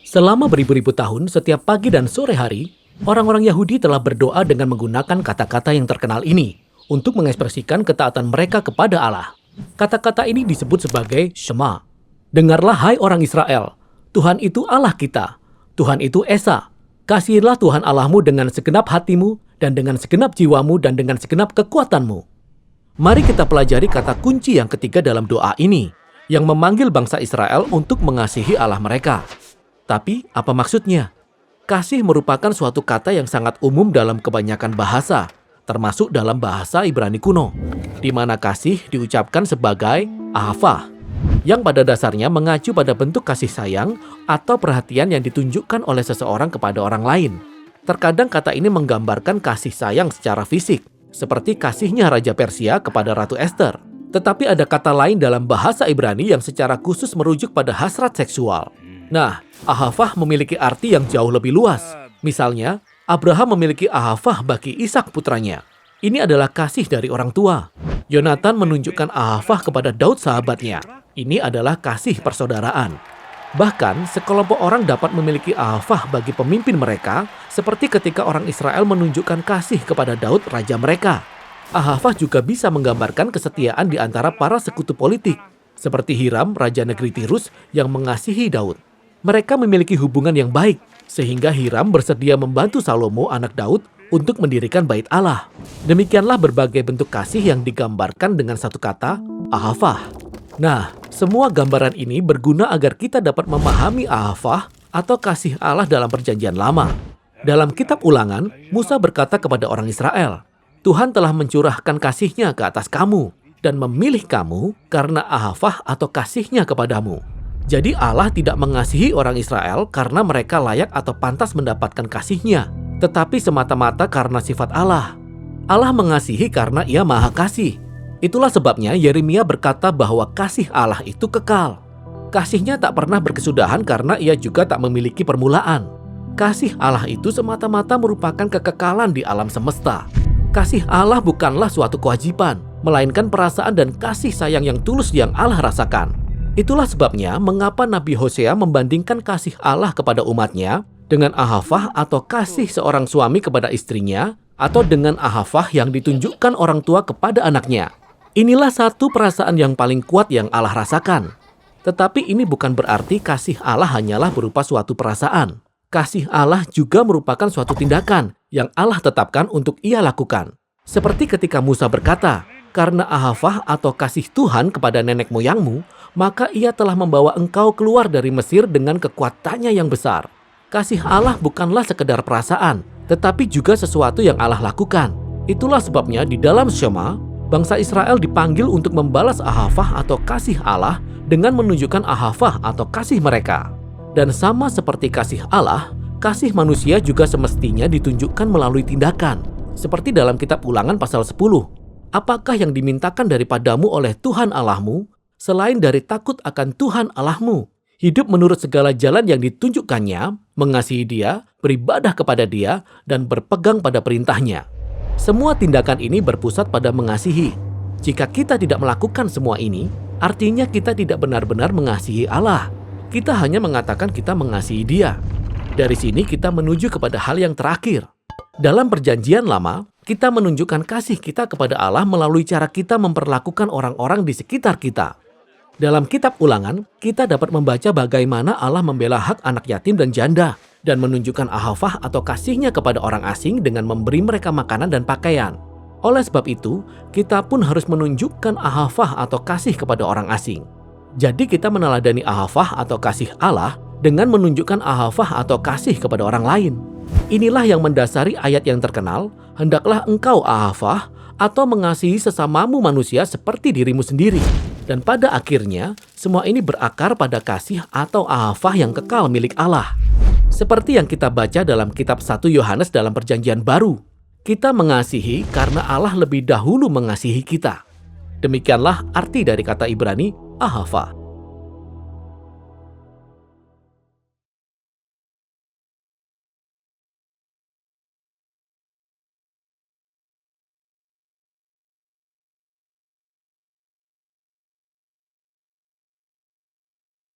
Selama beribu-ribu tahun, setiap pagi dan sore hari, orang-orang Yahudi telah berdoa dengan menggunakan kata-kata yang terkenal ini untuk mengekspresikan ketaatan mereka kepada Allah. Kata-kata ini disebut sebagai Shema. Dengarlah hai orang Israel, Tuhan itu Allah kita, Tuhan itu Esa. Kasihilah Tuhan Allahmu dengan segenap hatimu, dan dengan segenap jiwamu, dan dengan segenap kekuatanmu. Mari kita pelajari kata kunci yang ketiga dalam doa ini, yang memanggil bangsa Israel untuk mengasihi Allah mereka. Tapi, apa maksudnya? Kasih merupakan suatu kata yang sangat umum dalam kebanyakan bahasa, termasuk dalam bahasa Ibrani kuno, di mana kasih diucapkan sebagai ahava, yang pada dasarnya mengacu pada bentuk kasih sayang atau perhatian yang ditunjukkan oleh seseorang kepada orang lain. Terkadang kata ini menggambarkan kasih sayang secara fisik, seperti kasihnya Raja Persia kepada Ratu Esther. Tetapi ada kata lain dalam bahasa Ibrani yang secara khusus merujuk pada hasrat seksual. Nah, ahavah memiliki arti yang jauh lebih luas. Misalnya, Abraham memiliki ahavah bagi Ishak putranya. Ini adalah kasih dari orang tua. Yonatan menunjukkan ahavah kepada Daud sahabatnya. Ini adalah kasih persaudaraan. Bahkan, sekelompok orang dapat memiliki ahavah bagi pemimpin mereka, seperti ketika orang Israel menunjukkan kasih kepada Daud, raja mereka. Ahavah juga bisa menggambarkan kesetiaan di antara para sekutu politik, seperti Hiram, raja negeri Tirus, yang mengasihi Daud. Mereka memiliki hubungan yang baik, sehingga Hiram bersedia membantu Salomo, anak Daud, untuk mendirikan bait Allah. Demikianlah berbagai bentuk kasih yang digambarkan dengan satu kata, ahavah. Nah, semua gambaran ini berguna agar kita dapat memahami ahavah atau kasih Allah dalam perjanjian lama. Dalam kitab Ulangan, Musa berkata kepada orang Israel, Tuhan telah mencurahkan kasih-Nya ke atas kamu dan memilih kamu karena ahavah atau kasih-Nya kepadamu. Jadi Allah tidak mengasihi orang Israel karena mereka layak atau pantas mendapatkan kasih-Nya, tetapi semata-mata karena sifat Allah. Allah mengasihi karena Ia Maha Kasih. Itulah sebabnya Yeremia berkata bahwa kasih Allah itu kekal. Kasih-Nya tak pernah berkesudahan karena Ia juga tak memiliki permulaan. Kasih Allah itu semata-mata merupakan kekekalan di alam semesta. Kasih Allah bukanlah suatu kewajiban, melainkan perasaan dan kasih sayang yang tulus yang Allah rasakan. Itulah sebabnya mengapa Nabi Hosea membandingkan kasih Allah kepada umatnya dengan ahavah atau kasih seorang suami kepada istrinya, atau dengan ahavah yang ditunjukkan orang tua kepada anaknya. Inilah satu perasaan yang paling kuat yang Allah rasakan. Tetapi ini bukan berarti kasih Allah hanyalah berupa suatu perasaan. Kasih Allah juga merupakan suatu tindakan yang Allah tetapkan untuk Ia lakukan. Seperti ketika Musa berkata, karena ahavah atau kasih Tuhan kepada nenek moyangmu, maka Ia telah membawa engkau keluar dari Mesir dengan kekuatannya yang besar. Kasih Allah bukanlah sekedar perasaan, tetapi juga sesuatu yang Allah lakukan. Itulah sebabnya di dalam Shema, bangsa Israel dipanggil untuk membalas ahavah atau kasih Allah dengan menunjukkan ahavah atau kasih mereka. Dan sama seperti kasih Allah, kasih manusia juga semestinya ditunjukkan melalui tindakan. Seperti dalam kitab Ulangan pasal 10. Apakah yang dimintakan daripadamu oleh Tuhan Allahmu, selain dari takut akan Tuhan Allahmu, hidup menurut segala jalan yang ditunjukkannya, mengasihi Dia, beribadah kepada Dia, dan berpegang pada perintahnya. Semua tindakan ini berpusat pada mengasihi. Jika kita tidak melakukan semua ini, artinya kita tidak benar-benar mengasihi Allah. Kita hanya mengatakan kita mengasihi Dia. Dari sini kita menuju kepada hal yang terakhir. Dalam perjanjian lama, kita menunjukkan kasih kita kepada Allah melalui cara kita memperlakukan orang-orang di sekitar kita. Dalam kitab Ulangan, kita dapat membaca bagaimana Allah membela hak anak yatim dan janda, dan menunjukkan ahavah atau kasih-Nya kepada orang asing dengan memberi mereka makanan dan pakaian. Oleh sebab itu, kita pun harus menunjukkan ahavah atau kasih kepada orang asing. Jadi kita meneladani ahavah atau kasih Allah dengan menunjukkan ahavah atau kasih kepada orang lain. Inilah yang mendasari ayat yang terkenal, hendaklah engkau ahavah atau mengasihi sesamamu manusia seperti dirimu sendiri. Dan pada akhirnya, semua ini berakar pada kasih atau ahavah yang kekal milik Allah. Seperti yang kita baca dalam kitab 1 Yohanes dalam perjanjian baru. Kita mengasihi karena Allah lebih dahulu mengasihi kita. Demikianlah arti dari kata Ibrani, ahava.